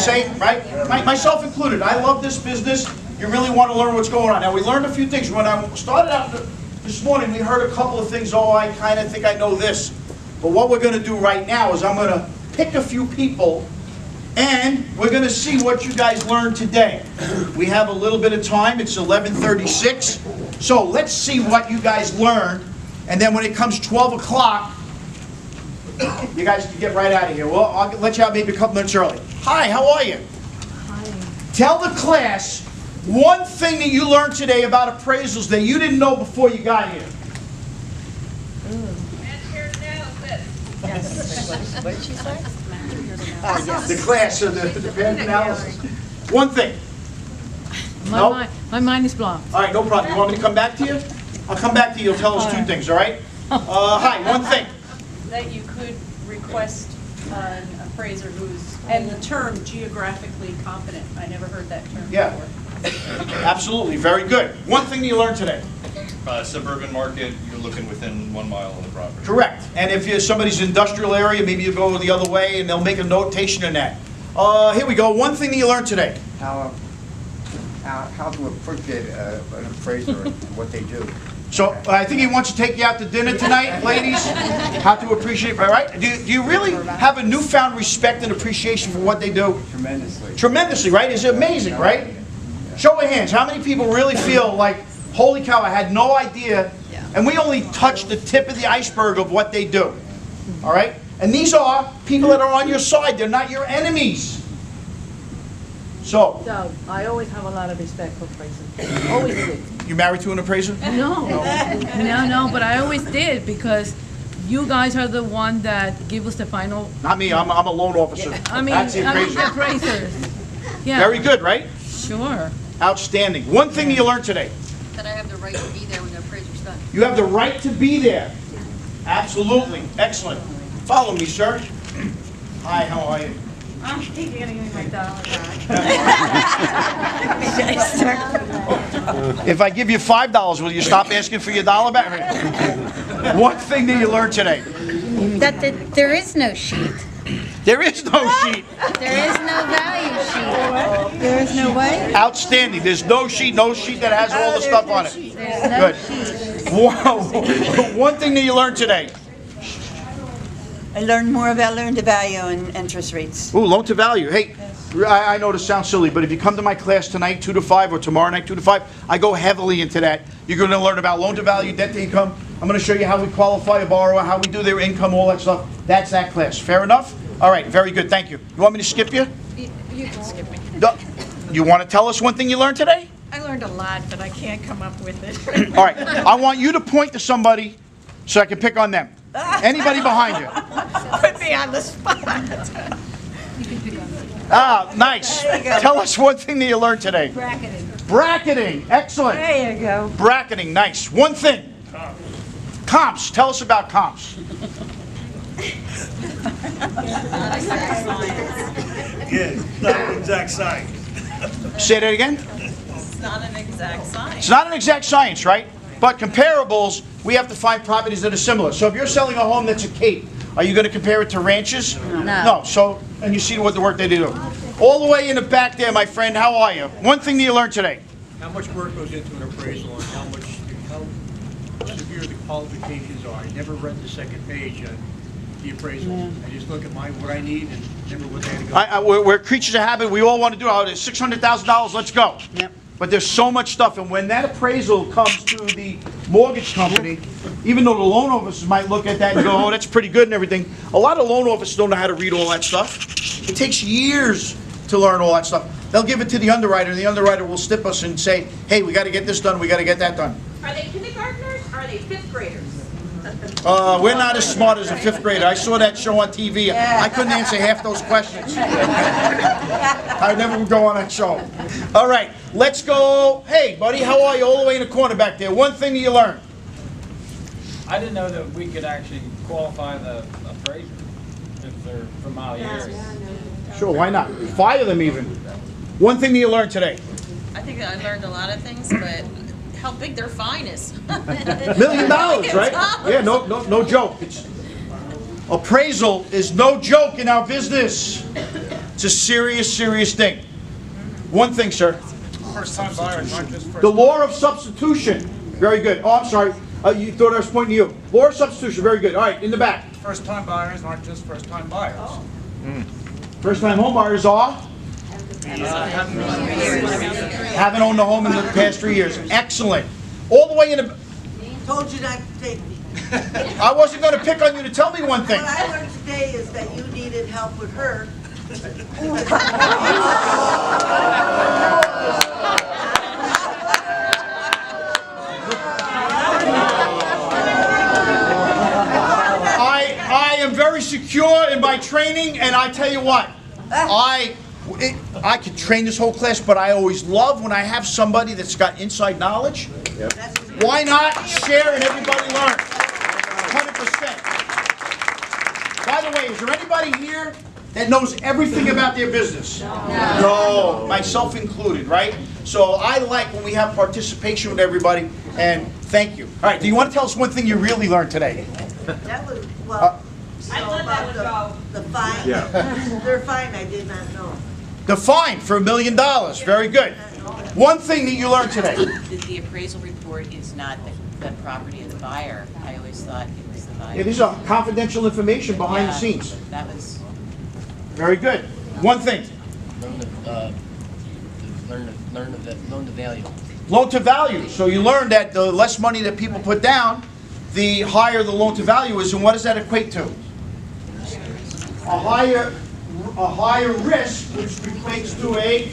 say, right? Myself included. I love this business. You really want to learn what's going on. Now, we learned a few things. When I started out this morning, we heard a couple of things. Oh, I kind of think I know this. But what we're going to do right now is I'm going to pick a few people, and we're going to see what you guys learned today. We have a little bit of time. It's 11:36. So let's see what you guys learned. And then when it comes 12 o'clock, you guys can get right out of here. Well, I'll let you out maybe a couple minutes early. Hi, how are you? Hi. Tell the class one thing that you learned today about appraisals that you didn't know before you got here. Yes. What did she say? The class of the dependent analysis. One thing. My mind is blocked. All right, no problem. You want me to come back to you? I'll come back to you. You'll tell us two things, all right? Hi, one thing. That you could request an appraiser who's, and the term geographically competent. I never heard that term Yeah. before. Absolutely, very good. One thing that you learned today. Suburban market, you're looking within 1 mile of the property. Correct. And if somebody's industrial area, maybe you go the other way and they'll make a notation in that. Here we go. One thing that you learned today. How to appreciate an appraiser and what they do. So I think he wants to take you out to dinner tonight, ladies. How to appreciate, all right? Do you really have a newfound respect and appreciation for what they do? Tremendously. Tremendously, right? It's amazing, right? Show of hands. How many people really feel like, holy cow, I had no idea, and we only touched the tip of the iceberg of what they do. All right? And these are people that are on your side. They're not your enemies. So, I always have a lot of respect for appraisers. Always did. you married to an appraiser? No, but I always did because you guys are the one that give us the final. Not me. I'm a loan officer. That's the appraiser. Appraisers. Yeah. Very good, right? Sure. Outstanding. One thing that you learned today. That I have the right to be there when the appraiser's done. You have the right to be there. Absolutely. Excellent. Follow me, sir. Hi, how are you? I'm thinking you're gonna give me my dollar back. If I give you $5, will you stop asking for your dollar back? One thing that you learned today. That there is no sheet. There is no sheet. There is no value sheet. There is no what? Outstanding. There's no sheet that has all the stuff on it. There's no Good. sheet. Whoa. One thing that you learned today. I learned more about loan to value and interest rates. Ooh, loan to value. Hey, I know this sounds silly, but if you come to my class tonight, 2 to 5, or tomorrow night, 2 to 5, I go heavily into that. You're going to learn about loan to value, debt to income. I'm going to show you how we qualify a borrower, how we do their income, all that stuff. That's that class. Fair enough? All right, very good. Thank you. You want me to skip you? You can skip me. You want to tell us one thing you learned today? I learned a lot, but I can't come up with it. All right. I want you to point to somebody so I can pick on them. Anybody behind you. Put me on the spot. Ah, nice. Tell us one thing that you learned today. Bracketing. Bracketing. Excellent. There you go. Bracketing. Nice. One thing. Comps. Tell us about comps. Yeah, not an exact science. Say that again. It's not an exact science. It's not an exact science, right? But comparables, we have to find properties that are similar. So if you're selling a home that's a cape, are you going to compare it to ranches? No. No. So, and you see what the work they do. All the way in the back there, my friend, how are you? One thing that you learned today. How much work goes into an appraisal and how severe the qualifications are? I never read the second page of the appraisal. I just look at what I need and never look at it. We're creatures of habit. We all want to do it. It's $600,000. Let's go. Yep. But there's so much stuff, and when that appraisal comes to the mortgage company, even though the loan officers might look at that and go, oh, that's pretty good and everything, a lot of loan officers don't know how to read all that stuff. It takes years to learn all that stuff. They'll give it to the underwriter, and the underwriter will stip us and say, hey, we got to get this done, we got to get that done. Are they kindergartners or are they fifth graders? We're not as smart as a fifth grader. I saw that show on TV. I couldn't answer half those questions. I never would go on that show. All right, let's go. Hey, buddy, how are you? All the way in the corner back there. One thing that you learned. I didn't know that we could actually qualify the appraiser if they're from out here. Sure, why not? Fire them even. One thing that you learned today. I think I learned a lot of things, but how big their fine is. $1 million, right? Yeah, no joke. Appraisal is no joke in our business. It's a serious, serious thing. One thing, sir. First-time buyers, not just first. The law of substitution. Very good. Oh, I'm sorry. You thought I was pointing to you. Law of substitution. Very good. All right, in the back. First-time buyers aren't just first-time buyers. First-time home buyers are? Haven't owned a home in the past 3 years. Excellent. All the way in the... Told you not to take me. I wasn't going to pick on you to tell me one thing. What I learned today is that you needed help with her. I am very secure in my training, and I tell you what, I could train this whole class, but I always love when I have somebody that's got inside knowledge. Why not share and everybody learn? 100%. By the way, is there anybody here that knows everything about their business? No, myself included, right? So I like when we have participation with everybody, and thank you. All right, do you want to tell us one thing you really learned today? That was, well, about the fine. Their fine, I did not know. The fine for $1 million. Very good. One thing that you learned today. The appraisal report is not the property of the buyer. I always thought it was the buyer. Yeah, these are confidential information behind the Yeah, scenes. That was, Very good. One thing. Learn the loan to value. Loan to value. So you learned that the less money that people put down, the higher the loan to value is. And what does that equate to? A higher risk, which equates to a